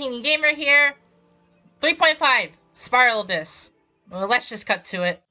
Awakening gamer here. 3.5 Spiral Abyss. Well, let's just cut to it.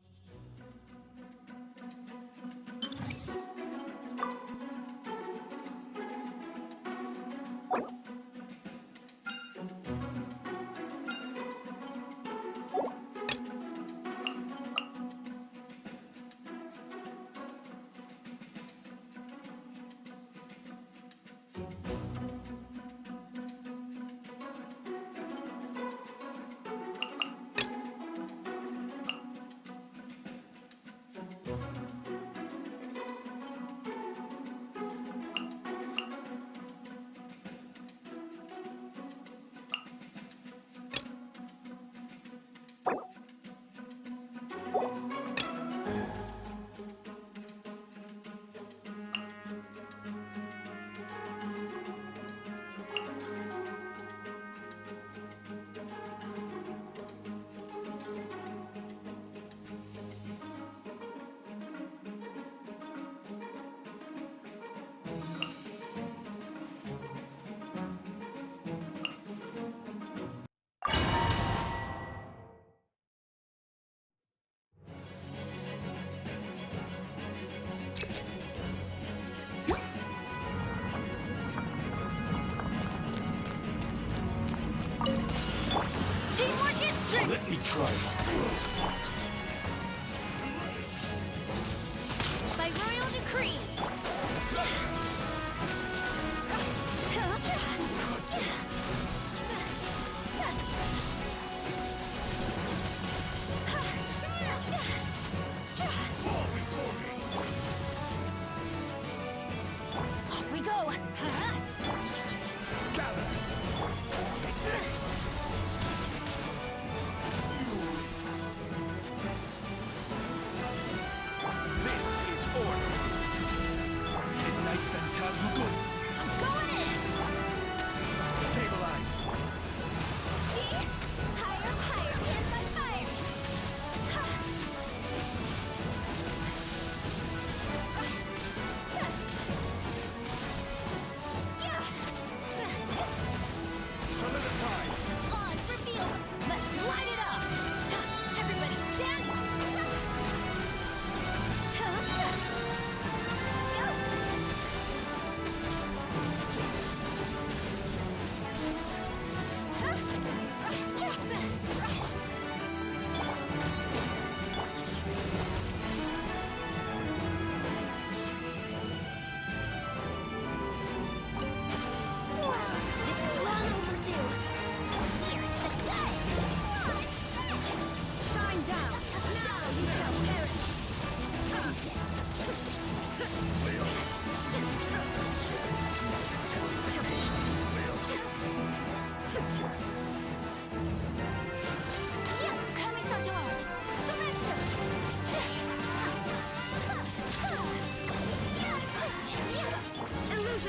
Let me try. By royal decree. Off we go.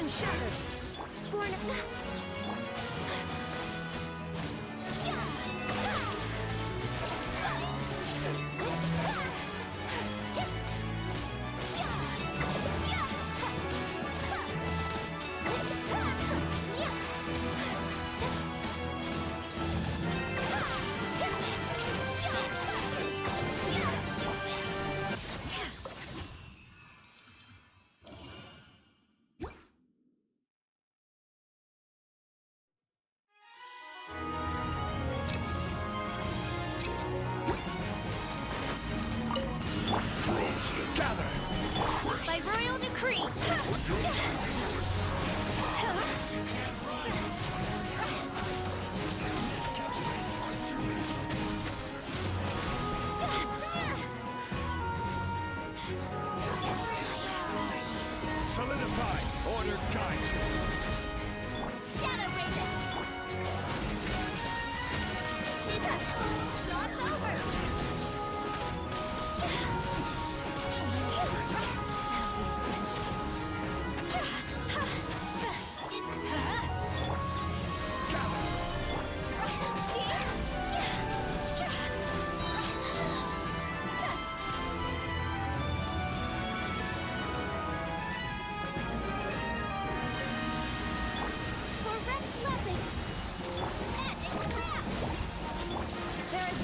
Shattered. Born of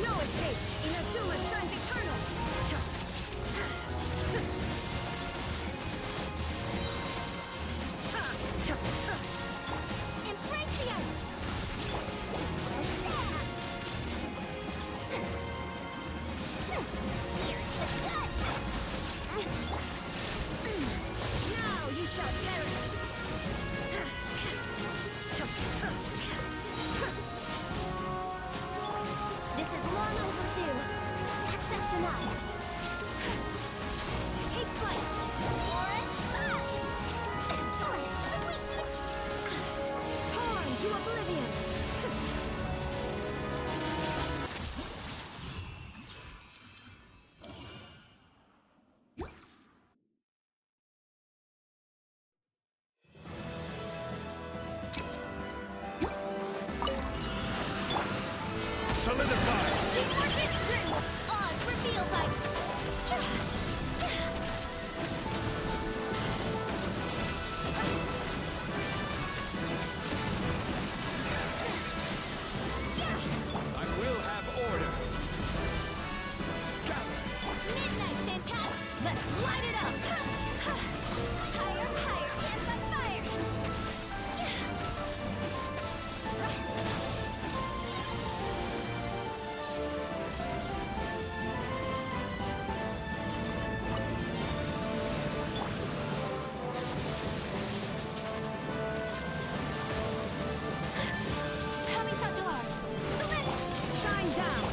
no escape! Inazuma shines eternal! Embrace the ice! Here's the cut! Now you shall perish! This is long overdue. Access denied. Take flight. Torn to oblivion. Solidify! Teamwork history! Odds revealed by... I will have order. Gather. Midnight Fantastic! Let's light it up! Higher, higher, and the fire! Kamisato art! Surrender! Shine down!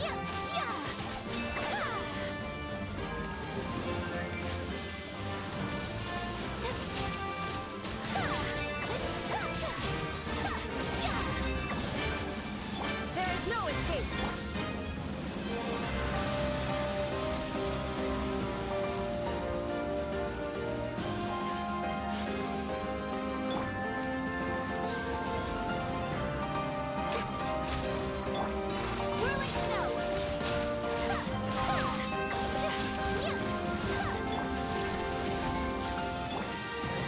Yeah! Yeah! There is no escape! Whirling snow!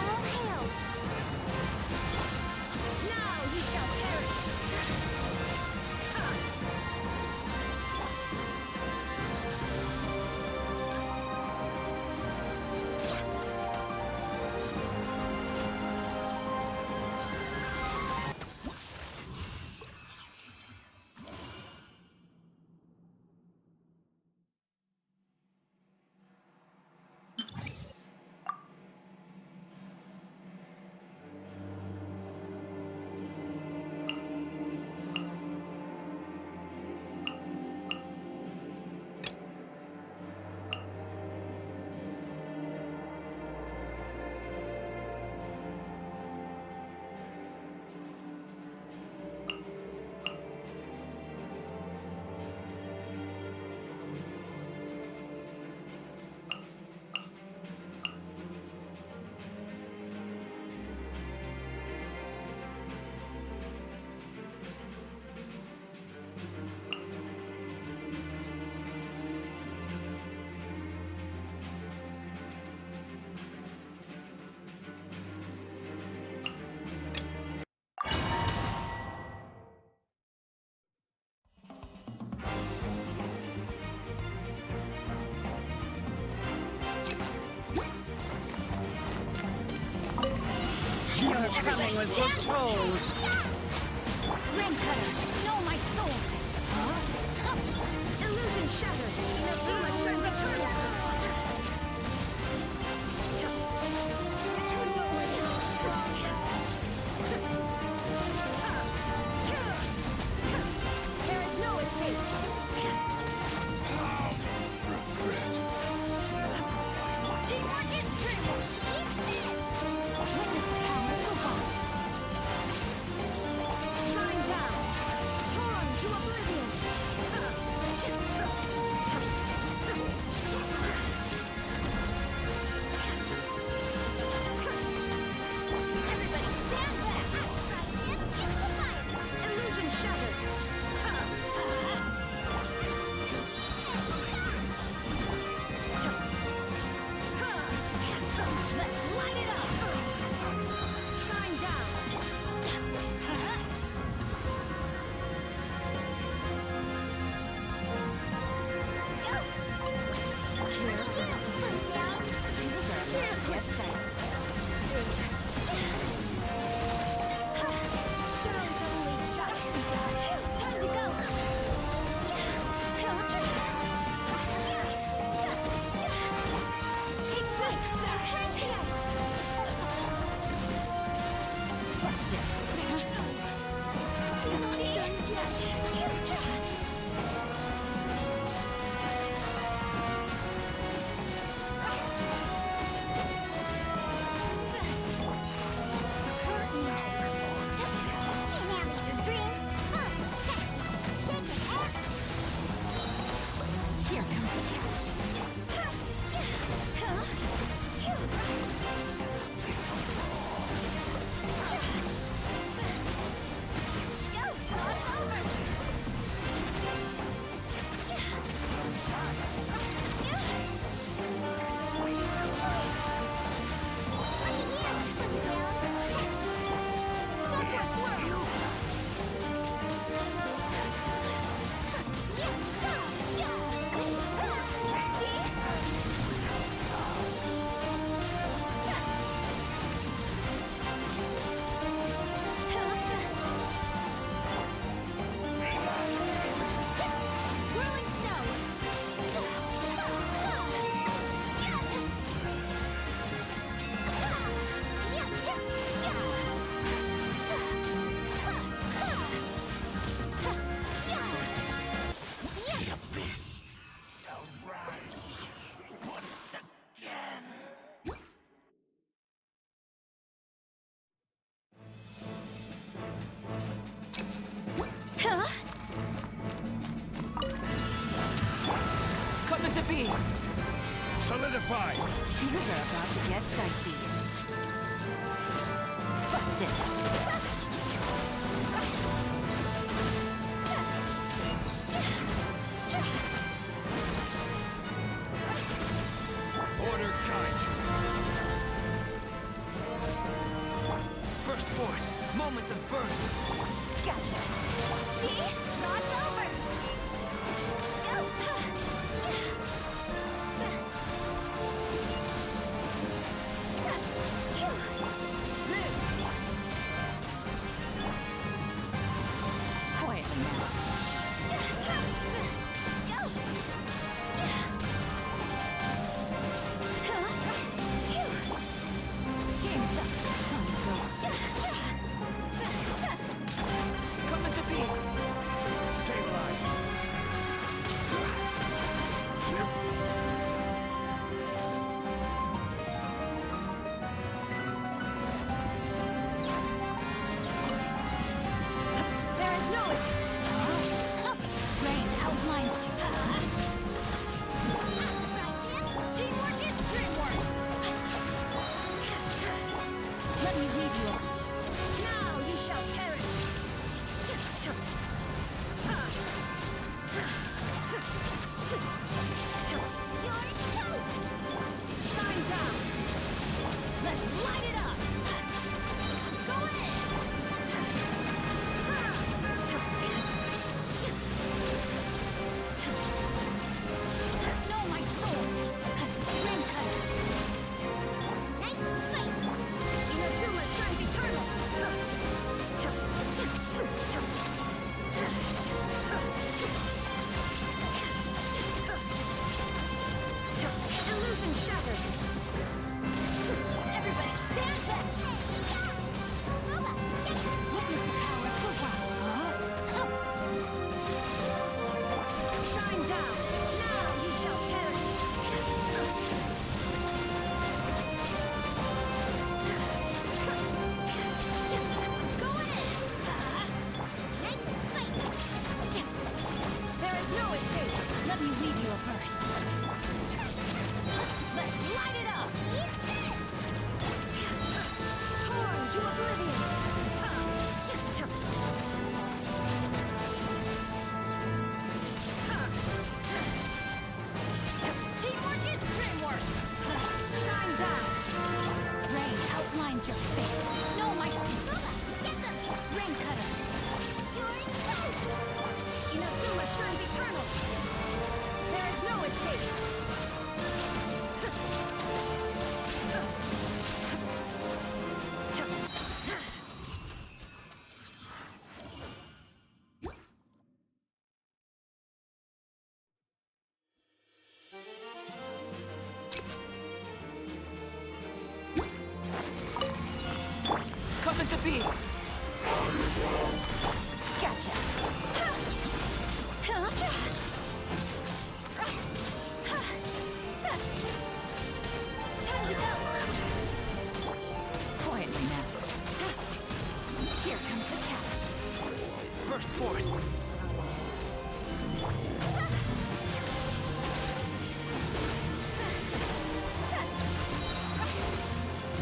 All hail! Now you shall perish! Coming was foretold. Ring cutter, know my soul! Illusion shattered! Inazuma shines eternal! There is no escape! Regret. Teamwork is triple! Eat this! Witness the power of Pokemon! Shine down! Torn to oblivion! get done. Show's only just begun. Time to go. Take flight. Busted. Not done yet. Here comes the catch. Coming to be! Solidify! Things are about to get dicey. Busted. Order Kaiju! Burst forth! Moments of birth! Gotcha. See? Rod's over. Go. Quietly now. Game's up. Coming to be! Moment to be. Gotcha. Time to go. Quietly now. Here comes the catch. Burst forth.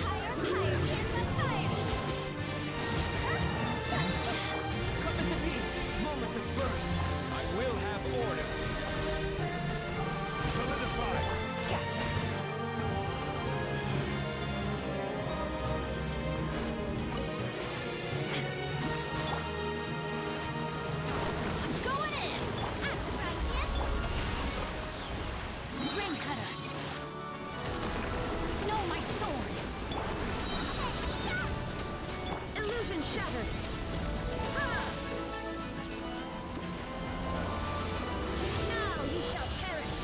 Higher, higher, here's the fire. Coming to be. Moments of birth. I will have order. Solidify. Gotcha. Going in. That's right, yes. Ring cutter. No, my sword. Illusion shattered. Now you shall perish.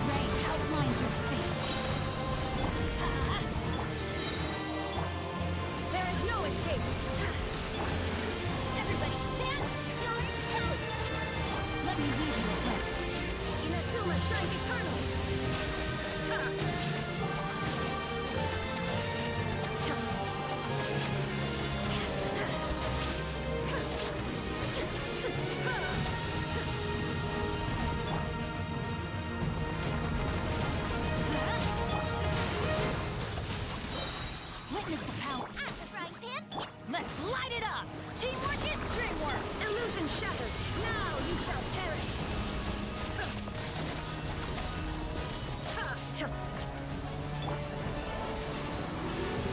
Rain outlines your fate. There is no escape. Everybody stand your toes. Let me lead you away. Inazuma shines eternal. Witness the power. At the frying pan. Let's light it up. Teamwork is dreamwork. Illusion shattered. Now you shall perish.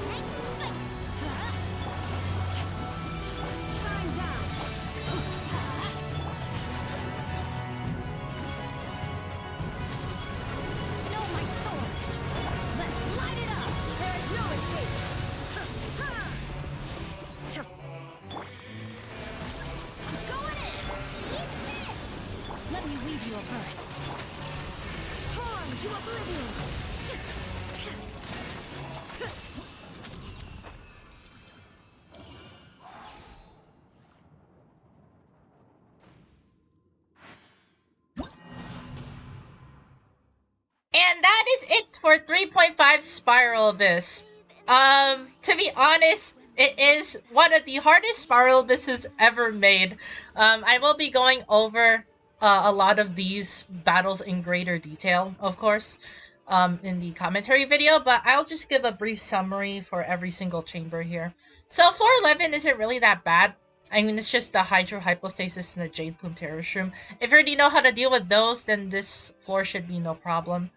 Nice and slick. Shine down. No, my sword. Let's light it up. There is no escape. I'm going in. Eat this. Let me weave you a verse. Torn to oblivion. And that is it for 3.5 Spiral Abyss. To be honest, it is one of the hardest Spiral Abysses ever made. I will be going over a lot of these battles in greater detail, of course, in the commentary video, but I'll just give a brief summary for every single chamber here. So floor 11 isn't really that bad. I mean, it's just the Hydro Hypostasis and the Jade Plume Terror Shroom. If you already know how to deal with those, then this floor should be no problem.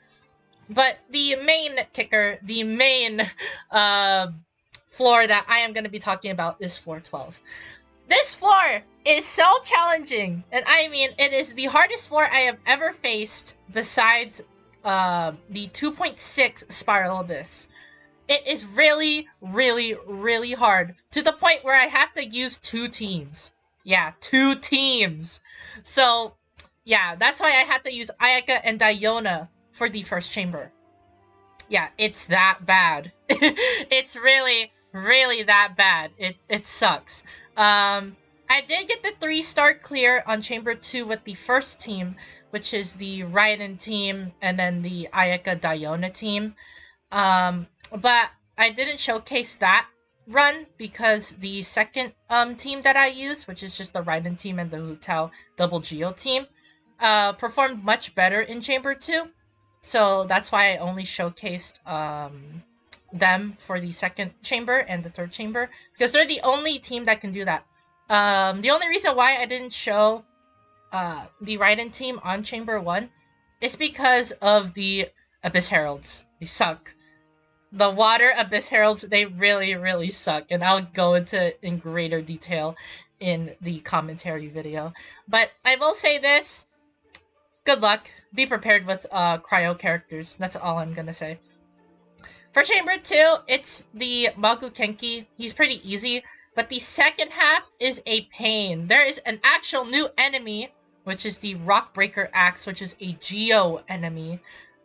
But the main kicker, the main floor that I am going to be talking about is floor 12. This floor is so challenging, and I mean, it is the hardest floor I have ever faced besides the 2.6 Spiral Abyss. It is really, really, really hard, to the point where I have to use 2 teams. Yeah, 2 teams. So, yeah, that's why I had to use Ayaka and Diona for the first chamber. Yeah, it's that bad. It's really, really that bad. It sucks. I did get the 3-star clear on chamber 2 with the first team, which is the Raiden team and then the Ayaka Diona team. But I didn't showcase that run because the second team that I used, which is just the Raiden team and the Hu Tao Double Geo team, performed much better in chamber 2. So that's why I only showcased them for the second chamber and the third chamber, because they're the only team that can do that. The only reason why I didn't show the Raiden team on chamber 1 is because of the Abyss Heralds. They suck. The Water Abyss Heralds, they really, really suck, and I'll go into in greater detail in the commentary video. But I will say this, good luck. Be prepared with cryo characters. That's all I'm gonna say. For chamber 2, it's the Magu Kenki. He's pretty easy. but the second half is a pain. There is an actual new enemy, which is the Rockbreaker Axe, which is a Geo enemy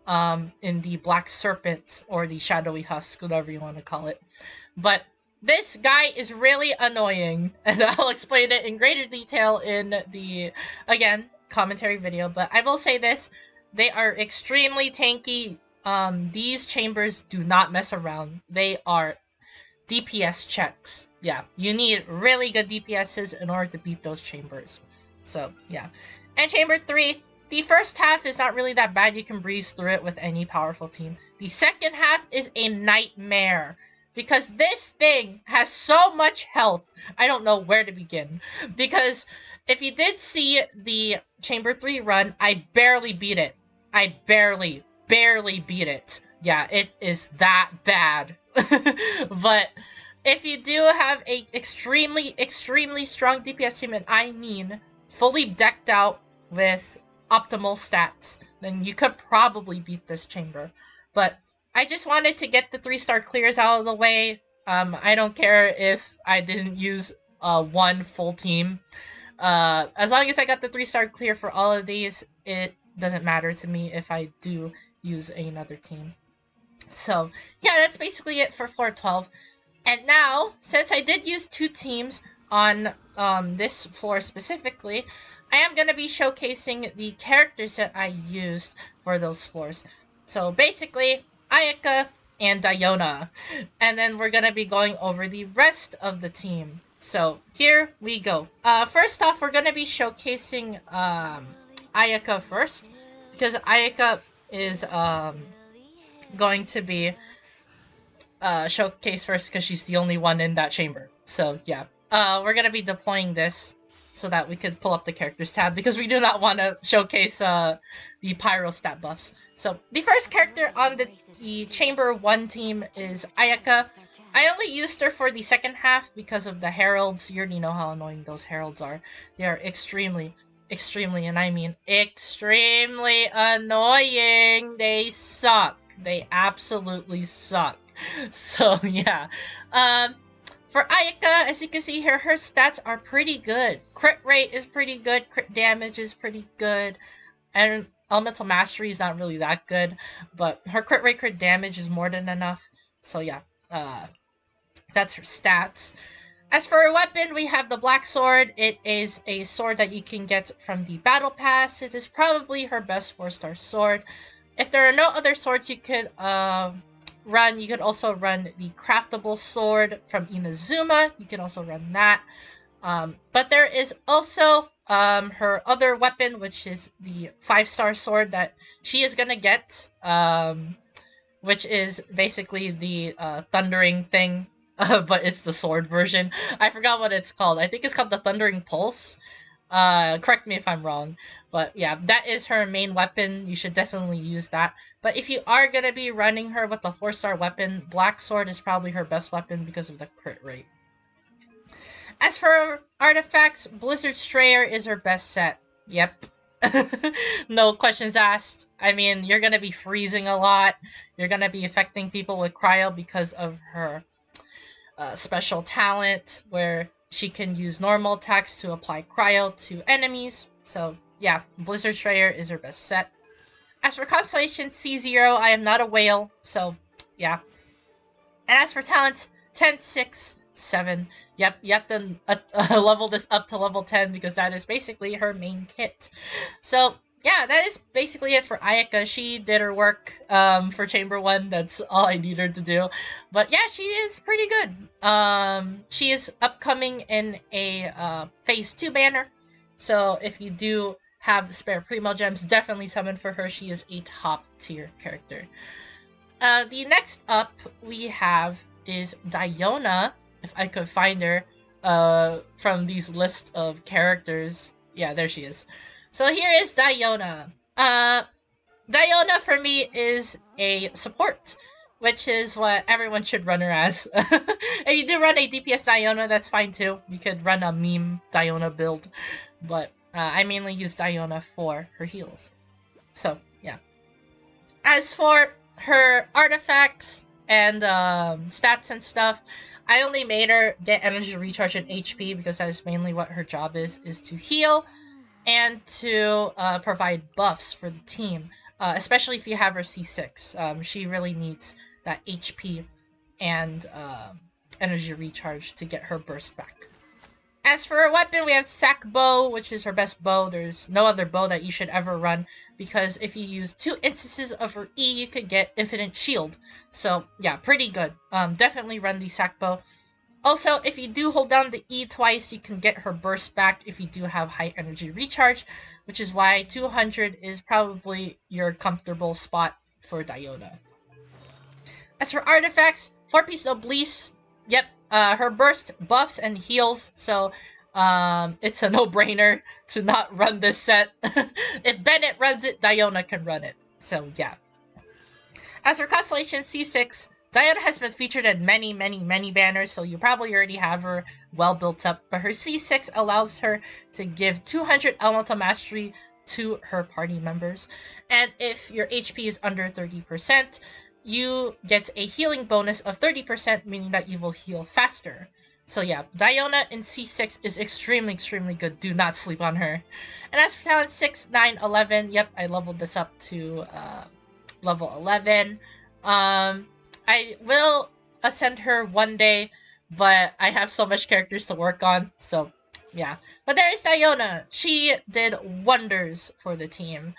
in the Black Serpent or the Shadowy Husk, whatever you want to call it. But this guy is really annoying, and I'll explain it in greater detail in the, again, commentary video. But I will say this, they are extremely tanky. These chambers do not mess around. They are DPS checks. Yeah, you need really good DPSs in order to beat those chambers. So, yeah. And Chamber 3, the first half is not really that bad. You can breeze through it with any powerful team. The second half is a nightmare, because this thing has so much health. I don't know where to begin. Because if you did see the Chamber 3 run, I barely beat it. I barely beat it. Yeah, it is that bad. But if you do have a extremely strong DPS team, and I mean fully decked out with optimal stats, then you could probably beat this chamber. But I just wanted to get the 3-star clears out of the way. I don't care if I didn't use one full team. As long as I got the 3-star clear for all of these, it doesn't matter to me if I do use another team. So, yeah, that's basically it for floor 12. And now, since I did use 2 teams on this floor specifically, I am going to be showcasing the characters that I used for those floors. So, basically, Ayaka and Diona. And then we're going to be going over the rest of the team. So, here we go. First off, we're going to be showcasing Ayaka first, because Ayaka is going to be showcased first because she's the only one in that chamber. So, yeah. We're going to be deploying this so that we could pull up the characters tab, because we do not want to showcase the pyro stat buffs. So, the first character on the Chamber 1 team is Ayaka. I only used her for the second half because of the heralds. You already know how annoying those heralds are. They are extremely, and I mean extremely annoying. They suck. They absolutely suck. So, yeah. For Ayaka, as you can see here, her stats are pretty good. Crit rate is pretty good. Crit damage is pretty good. And Elemental Mastery is not really that good. But her crit rate, crit damage is more than enough. So, yeah. That's her stats. As for her weapon, we have the Black Sword. It is a sword that you can get from the Battle Pass. It is probably her best 4-star sword. If there are no other swords you could run, you could also run the craftable sword from Inazuma. You can also run that. But there is also her other weapon, which is the 5-star sword that she is gonna get, which is basically the thundering thing, but it's the sword version. I forgot what it's called. I think it's called the Thundering Pulse. Correct me if I'm wrong. But yeah, that is her main weapon. You should definitely use that. But if you are going to be running her with a 4-star weapon, Black Sword is probably her best weapon because of the crit rate. As for artifacts, Blizzard Strayer is her best set. Yep. No questions asked. I mean, you're going to be freezing a lot. You're going to be affecting people with cryo because of her special talent, where she can use normal attacks to apply cryo to enemies. So, yeah, Blizzard Strayer is her best set. As for Constellation C0, I am not a whale, so, yeah. And as for talent, 10, 6, 7. Yep, you have to level this up to level 10, because that is basically her main kit. So, yeah, that is basically it for Ayaka. She did her work for Chamber 1. That's all I need her to do. But yeah, she is pretty good. She is upcoming in a Phase 2 banner. So if you do have spare Primo Gems, definitely summon for her. She is a top tier character. The next up we have is Diona, if I could find her from these list of characters. Yeah, there she is. So here is Diona. Diona for me is a support, which is what everyone should run her as. If you do run a DPS Diona, that's fine too. You could run a meme Diona build, but I mainly use Diona for her heals. So, yeah. As for her artifacts and stats and stuff, I only made her get energy recharge and HP because that is mainly what her job is to heal and to provide buffs for the team, especially if you have her C6. She really needs that HP and energy recharge to get her burst back. As for her weapon, we have Sack Bow, which is her best bow. There's no other bow that you should ever run, because if you use 2 instances of her E, you could get infinite shield. So yeah, pretty good. Definitely run the Sack Bow. Also, if you do hold down the E twice, you can get her burst back if you do have high energy recharge, which is why 200 is probably your comfortable spot for Diona. As for artifacts, 4-piece Ablaze. Yep, her burst buffs and heals, so it's a no-brainer to not run this set. If Bennett runs it, Diona can run it. So yeah. As for Constellation C6, Diona has been featured in many banners, so you probably already have her well built up, but her C6 allows her to give 200 Elemental Mastery to her party members, and if your HP is under 30%, you get a healing bonus of 30%, meaning that you will heal faster. So yeah, Diona in C6 is extremely good. Do not sleep on her. And as for talent 6, 9, 11, yep, I leveled this up to level 11. I will ascend her one day, but I have so much characters to work on, so yeah. But there is Diona. She did wonders for the team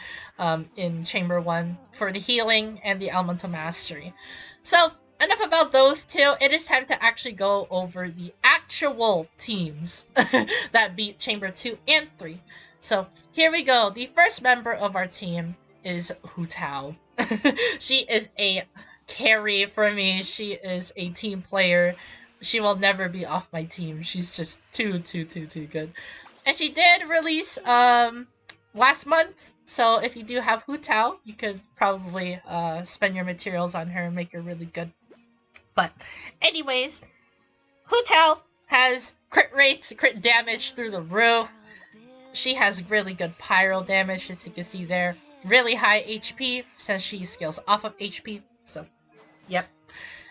in Chamber 1 for the healing and the Elemental Mastery. So, enough about those two. It is time to actually go over the actual teams that beat Chamber 2 and 3. So, here we go. The first member of our team is Hu Tao. She is a carry for me. She is a team player. She will never be off my team. She's just too good. And she did release last month, so if you do have Hu Tao, you could probably spend your materials on her and make her really good. But anyways, Hu Tao has crit rates, crit damage through the roof. She has really good pyro damage, as you can see there. Really high HP, since she scales off of HP, so yep.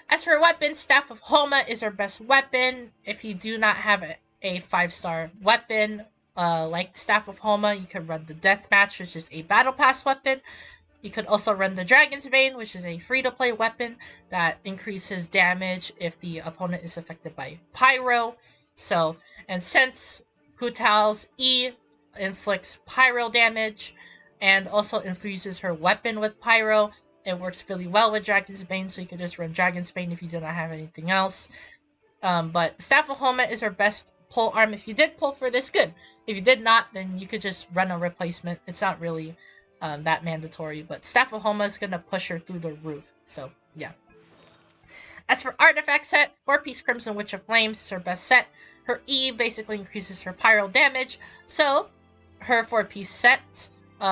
As for weapon, Staff of Homa is her best weapon. If you do not have a 5-star weapon like Staff of Homa, you can run the Deathmatch, which is a Battle Pass weapon. You could also run the Dragon's Bane, which is a free-to-play weapon that increases damage if the opponent is affected by Pyro. So, and since Hu Tao's E inflicts Pyro damage and also infuses her weapon with Pyro, it works really well with Dragon's Bane, so you could just run Dragon's Bane if you do not have anything else. But Staff of Homa is her best pull arm if you did pull for this, good. If you did not, then you could just run a replacement. It's not really that mandatory, but Staff of Homa is going to push her through the roof, so yeah. As for artifact set, 4-piece Crimson Witch of Flames is her best set. Her E basically increases her pyro damage, so her 4-piece set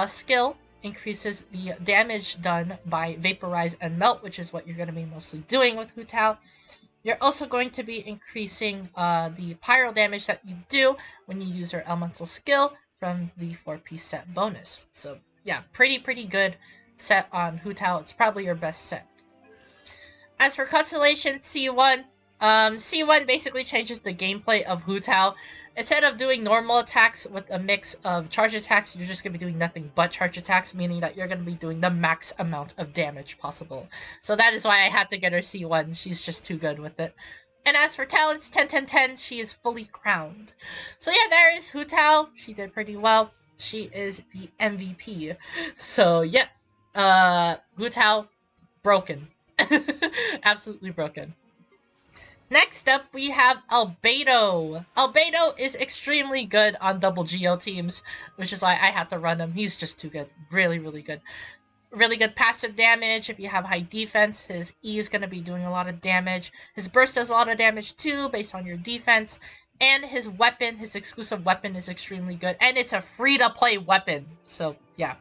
skill increases the damage done by Vaporize and Melt, which is what you're going to be mostly doing with Hu Tao. You're also going to be increasing the pyro damage that you do when you use your elemental skill from the 4-piece set bonus. So yeah, pretty good set on Hu Tao. It's probably your best set. As for Constellation C1, C1 basically changes the gameplay of Hu Tao. Instead of doing normal attacks with a mix of charge attacks, you're just going to be doing nothing but charge attacks, meaning that you're going to be doing the max amount of damage possible. So that is why I had to get her C1. She's just too good with it. And as for talents, 10, 10, 10, she is fully crowned. So yeah, there is Hu Tao. She did pretty well. She is the MVP. So yeah, Hu Tao, broken. Absolutely broken. Next up, we have Albedo. Albedo is extremely good on double Geo teams, which is why I had to run him. He's just too good. Really good. Really good passive damage. If you have high defense, his E is going to be doing a lot of damage. His burst does a lot of damage too, based on your defense. And his weapon, his exclusive weapon, is extremely good. And it's a free-to-play weapon. So, yeah.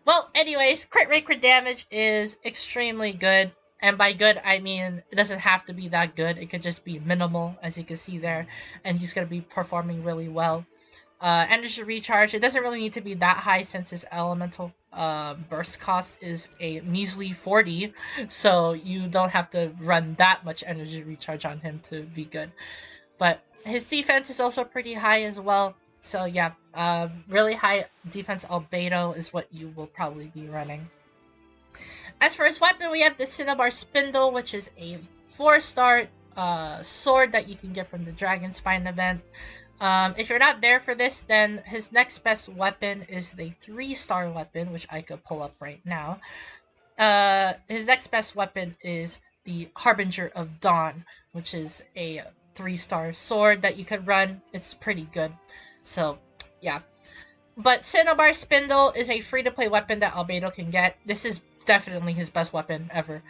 Well, anyways, crit rate, crit damage is extremely good. And by good, I mean, it doesn't have to be that good. It could just be minimal, as you can see there. And he's going to be performing really well. Energy recharge, it doesn't really need to be that high since his elemental burst cost is a measly 40, so you don't have to run that much energy recharge on him to be good. But his defense is also pretty high as well, so yeah, really high defense albedo is what you will probably be running. As for his weapon, we have the Cinnabar Spindle, which is a 4-star sword that you can get from the Dragon Spine event. If you're not there for this, then his next best weapon is the 3-star weapon, which I could pull up right now. His next best weapon is the Harbinger of Dawn, which is a 3-star sword that you could run. It's pretty good. So, yeah. But Cinnabar Spindle is a free-to-play weapon that Albedo can get. This is definitely his best weapon ever.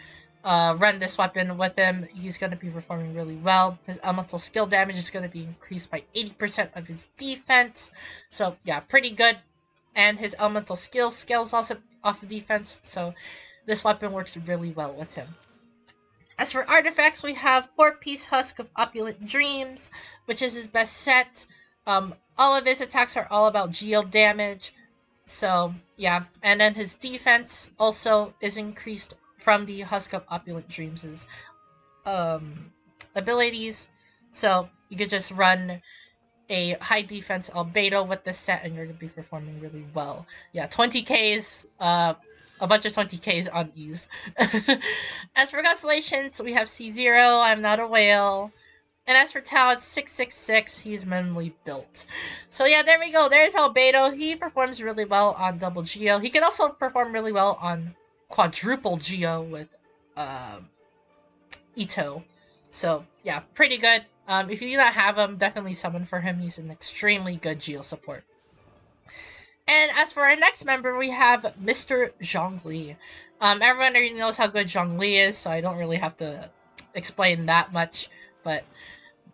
Run this weapon with him. He's going to be performing really well. His elemental skill damage is going to be increased by 80% of his defense. So, yeah, pretty good. And his elemental skill scales also off of defense. So, this weapon works really well with him. As for artifacts, we have 4-piece Husk of Opulent Dreams, which is his best set. All of his attacks are all about geo damage. So, yeah. And then his defense also is increased from the Husk of Opulent Dreams' abilities. So, you could just run a high defense albedo with this set and you're going to be performing really well. Yeah, 20Ks, a bunch of 20Ks on ease. As for constellations, we have C0, I'm not a whale. And as for talents, 666, he's minimally built. So yeah, there we go. There's Albedo. He performs really well on double geo. He can also perform really well on quadruple geo with Ito. So yeah, pretty good. If you do not have him, definitely summon for him. He's an extremely good geo support. And as for our next member, we have Mr. Zhongli. Everyone already knows how good Zhongli is, so I don't really have to explain that much. But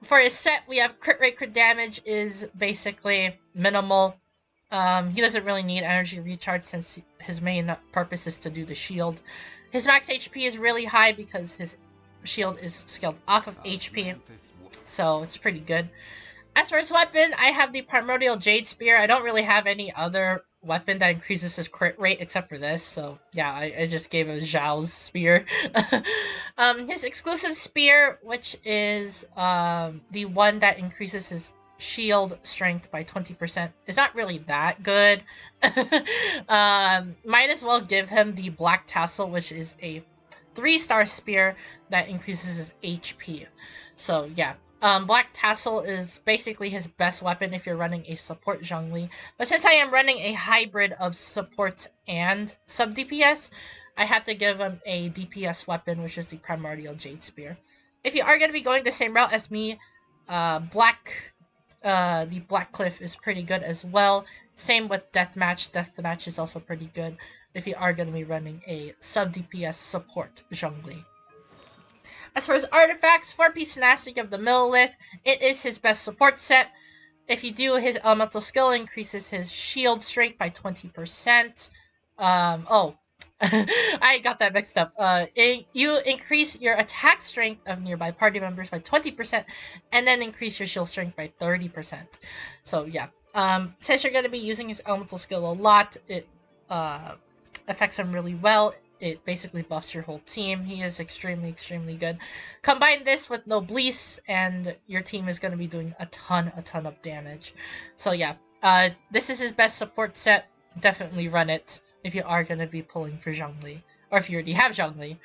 for his set, we have crit rate, crit damage is basically minimal. He doesn't really need energy recharge since his main purpose is to do the shield. His max HP is really high because his shield is scaled off of HP, so it's pretty good. As for his weapon, I have the Primordial Jade Spear. I don't really have any other weapon that increases his crit rate except for this, so yeah, I just gave him Zhao's spear. His exclusive spear, which is the one that increases his shield strength by 20%, is not really that good. Might as well give him the Black Tassel, which is a 3-star spear that increases his HP. So yeah. Black Tassel is basically his best weapon if you're running a support Zhongli. But since I am running a hybrid of support and sub-DPS, I had to give him a DPS weapon, which is the Primordial Jade Spear. If you are going to be going the same route as me, the Black Cliff is pretty good as well. Same with Deathmatch. Deathmatch is also pretty good if you are going to be running a sub-DPS support Zhongli. As for his artifacts, 4-piece Nastic of the Millilith, it is his best support set. If you do, his elemental skill increases his shield strength by 20%. I got that mixed up. You increase your attack strength of nearby party members by 20%, and then increase your shield strength by 30%. So yeah, since you're going to be using his elemental skill a lot, it affects him really well. It basically buffs your whole team. He is extremely, extremely good. Combine this with Noblesse, and your team is going to be doing a ton of damage. So yeah, this is his best support set. Definitely run it if you are going to be pulling for Zhongli, or if you already have Zhongli.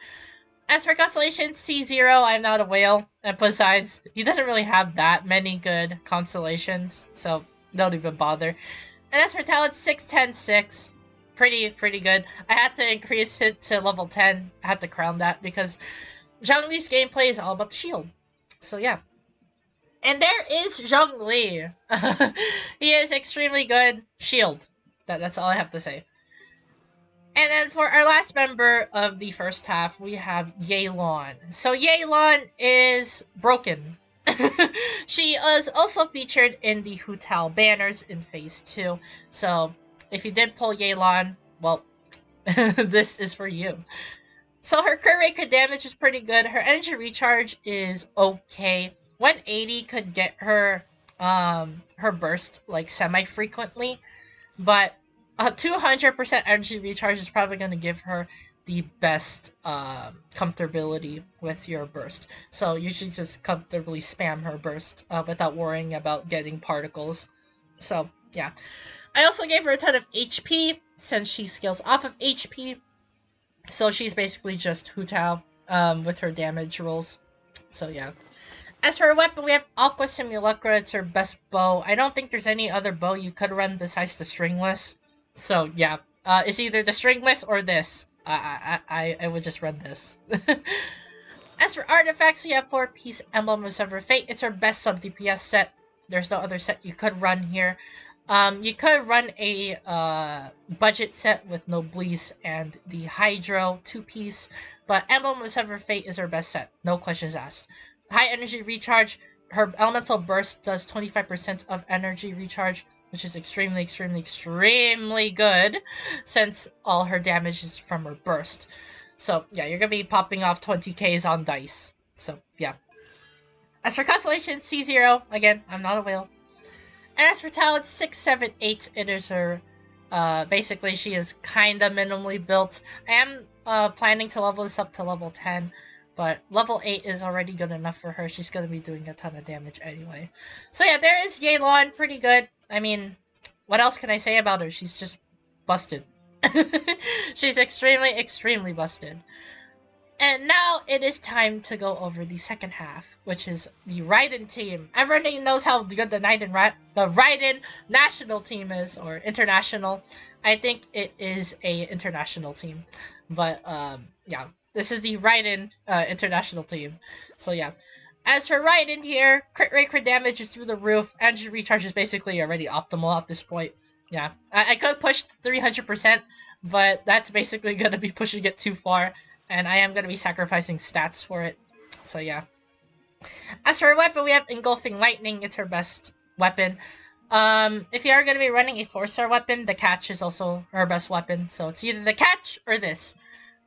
As for constellations, C0, I'm not a whale. And besides, he doesn't really have that many good constellations, so don't even bother. And as for talent, 6, 10, 6. Pretty good. I had to increase it to level 10. I had to crown that because Zhongli's gameplay is all about the shield. So yeah. And there is Zhongli. He is extremely good. Shield. That's all I have to say. And then for our last member of the first half, we have Yelan. So Yelan is broken. She is also featured in the Hu Tao banners in Phase 2. So if you did pull Yelan, well, this is for you. So her crit rate, crit damage is pretty good. Her energy recharge is okay. 180 could get her her burst like semi-frequently, but a 200% energy recharge is probably going to give her the best comfortability with your burst. So you should just comfortably spam her burst without worrying about getting particles. So yeah. I also gave her a ton of HP since she scales off of HP. So she's basically just Hu Tao with her damage rolls. So yeah. As for her weapon, we have Aqua Simulacra. It's her best bow. I don't think there's any other bow you could run besides the stringless. So yeah, it's either the stringless or this. I would just run this. As for artifacts, we have 4-piece Emblem of Sever Fate. It's her best sub DPS set. There's no other set you could run here. You could run a budget set with Noblesse and the Hydro 2-piece, but Emblem of Sever Fate is her best set. No questions asked. High energy recharge. Her elemental burst does 25% of energy recharge, which is extremely, extremely, extremely good since all her damage is from her burst. So yeah, you're gonna be popping off 20Ks on dice. So yeah. As for Constellation, C0, again, I'm not a whale. And as for talent, 6, 7, 8, it is her, basically she is kinda minimally built. I am planning to level this up to level 10, but level 8 is already good enough for her. She's gonna be doing a ton of damage anyway. So yeah, there is Yelan, pretty good. I mean, what else can I say about her? She's just busted. She's extremely, extremely busted. And now it is time to go over the second half, which is the Raiden team. Everybody knows how good the Raiden national team is, or international. I think it is a international team, but yeah, this is the Raiden international team. So yeah, as for Raiden here, crit rate, crit damage is through the roof. Energy recharge is basically already optimal at this point. Yeah, I could push 300%, but that's basically gonna be pushing it too far. And I am going to be sacrificing stats for it. So yeah. As for her weapon, we have Engulfing Lightning. It's her best weapon. If you are going to be running a 4-star weapon, the Catch is also her best weapon. So it's either the Catch or this.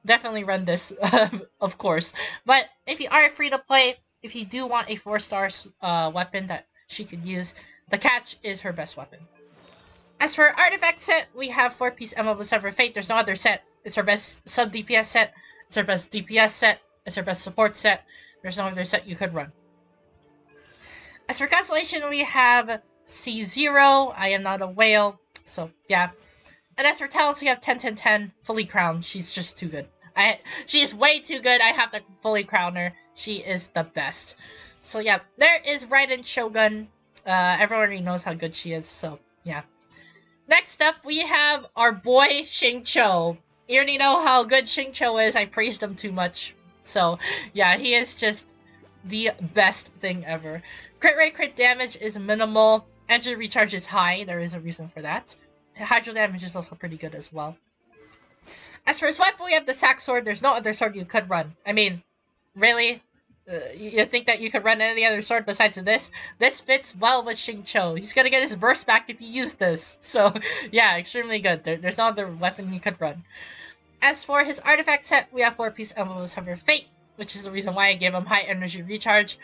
Definitely run this, of course. But if you are free to play, if you do want a 4-star weapon that she could use, the Catch is her best weapon. As for her artifact set, we have 4-piece Emblem of Sever Fate. There's no other set. It's her best sub DPS set. It's her best DPS set. It's her best support set. There's no other set you could run. As for Constellation, we have C0. I am not a whale. So, yeah. And as for talents, we have 10, 10, 10. Fully crowned. She's just too good. She is way too good. I have to fully crown her. She is the best. So, yeah. There is Raiden Shogun. Everyone already knows how good she is. So, yeah. Next up, we have our boy Xingqiu. You already know how good Xingqiu is. I praised him too much. So, yeah, he is just the best thing ever. Crit rate, crit damage is minimal. Energy recharge is high. There is a reason for that. Hydro damage is also pretty good as well. As for his weapon, we have the Sack Sword. There's no other sword you could run. I mean, really? You think that you could run any other sword besides this? This fits well with Xingqiu. He's gonna get his burst back if you use this. So, yeah, extremely good. There's no other weapon you could run. As for his artifact set, we have 4-piece Emblem of Sever Fate, which is the reason why I gave him high energy recharge.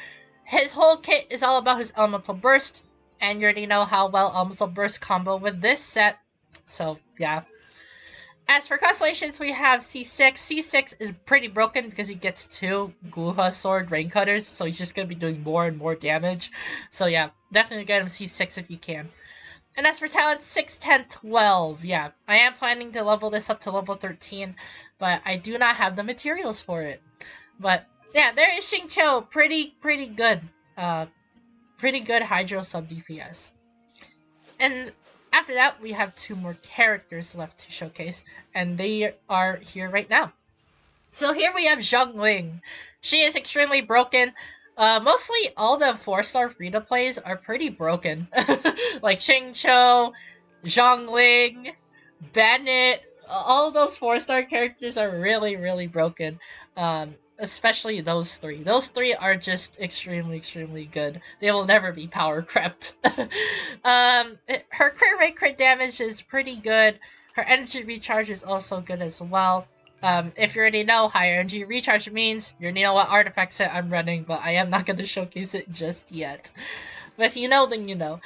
His whole kit is all about his elemental burst, and you already know how well elemental burst combo with this set. So, yeah. As for constellations, we have C6. C6 is pretty broken because he gets 2 Guha Sword Rain Cutters, so he's just going to be doing more and more damage. So yeah, definitely get him C6 if you can. And as for talent, 6, 10, 12. Yeah, I am planning to level this up to level 13, but I do not have the materials for it. But yeah, there is Xingqiu. Pretty good. Pretty good Hydro sub DPS. And after that, we have 2 more characters left to showcase, and they are here right now. So here we have Zhongling. She is extremely broken. Mostly all the 4-star free-to-plays are pretty broken. Like Xingqiu, Zhongling, Bennett, all those 4-star characters are really broken. Especially those 3. Those 3 are just extremely good. They will never be power crept. Her crit rate, crit damage is pretty good. Her energy recharge is also good as well. If you already know, high energy recharge means you already know what artifact set I'm running, but I am not going to showcase it just yet. But if you know, then you know.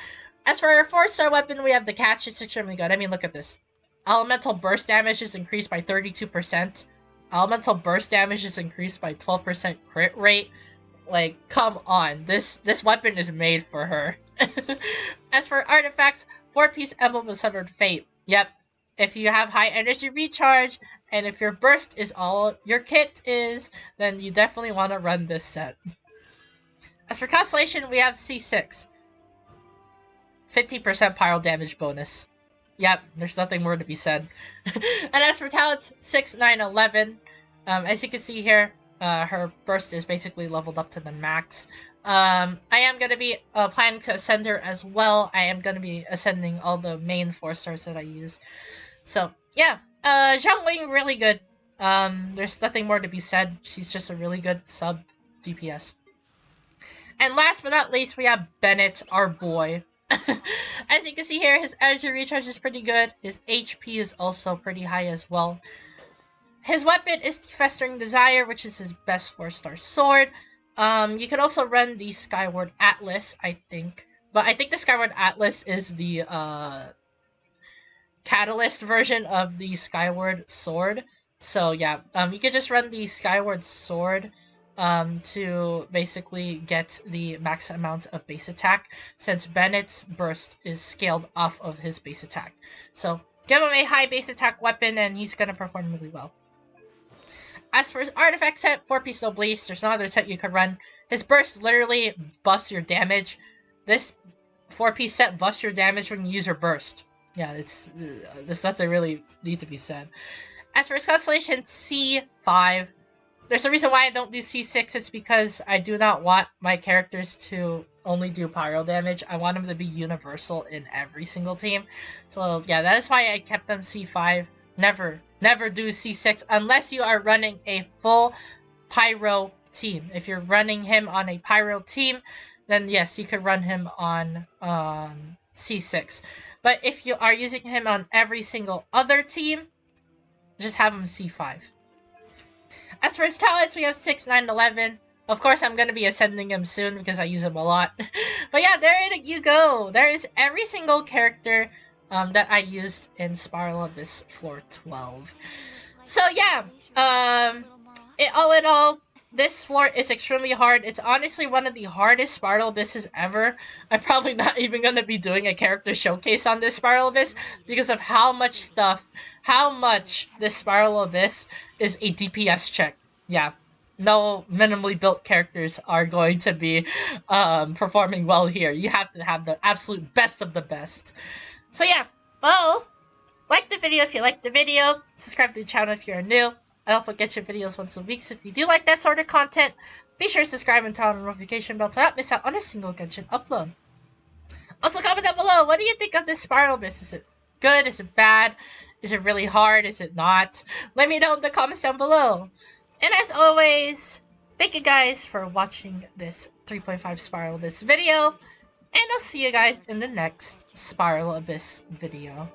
As for our 4-star weapon, we have the catch. It's extremely good. I mean, look at this. Elemental burst damage is increased by 32%. Elemental burst damage is increased by 12% crit rate. Like, come on. This weapon is made for her. As for artifacts, 4-piece Emblem of Severed Fate. Yep. If you have high energy recharge, and if your burst is all your kit is, then you definitely want to run this set. As for Constellation, we have C6. 50% pyro damage bonus. Yep, there's nothing more to be said. And as for talents, 6, 9, 11. As you can see here, her burst is basically leveled up to the max. I am going to be planning to ascend her as well. I am going to be ascending all the main 4-stars that I use. So, yeah. Zhongling, really good. There's nothing more to be said. She's just a really good sub DPS. And last but not least, we have Bennett, our boy. As you can see here, his energy recharge is pretty good. His HP is also pretty high as well. His weapon is the Festering Desire, which is his best 4-star sword. You can also run the Skyward Atlas, I think. But I think the Skyward Atlas is the Catalyst version of the Skyward Sword. So yeah, you can just run the Skyward Sword to basically get the max amount of base attack, since Bennett's burst is scaled off of his base attack. So give him a high base attack weapon and he's gonna perform really well. As for his artifact set, 4-piece Ablaze, there's no other set you could run. His burst literally busts your damage. This 4-piece set busts your damage when you use your burst. Yeah, there's nothing really need to be said. As for his Constellation, C5. There's a reason why I don't do C6. It's because I do not want my characters to only do pyro damage. I want them to be universal in every single team. So yeah, that is why I kept them C5. Never do C6 unless you are running a full pyro team. If you're running him on a pyro team, then yes, you could run him on C6. But if you are using him on every single other team, just have him C5. As for his talents, we have 6, 9, 11. Of course, I'm going to be ascending him soon because I use him a lot. But yeah, there you go. There is every single character that I used in Spiral Abyss Floor 12. So yeah, all in all, this floor is extremely hard. It's honestly one of the hardest Spiral Abysses ever. I'm probably not even going to be doing a character showcase on this Spiral Abyss because of how much this Spiral Abyss is a DPS check. Yeah, no minimally built characters are going to be performing well here. You have to have the absolute best of the best. So yeah, well, like the video if you liked the video, subscribe to the channel if you're new. I also get your videos once a week, so if you do like that sort of content, be sure to subscribe and turn on the notification bell to not miss out on a single Genshin upload. Also, comment down below, what do you think of this Spiral Abyss? Is it good? Is it bad? Is it really hard? Is it not? Let me know in the comments down below. And as always, thank you guys for watching this 3.5 Spiral Abyss video. And I'll see you guys in the next Spiral Abyss video.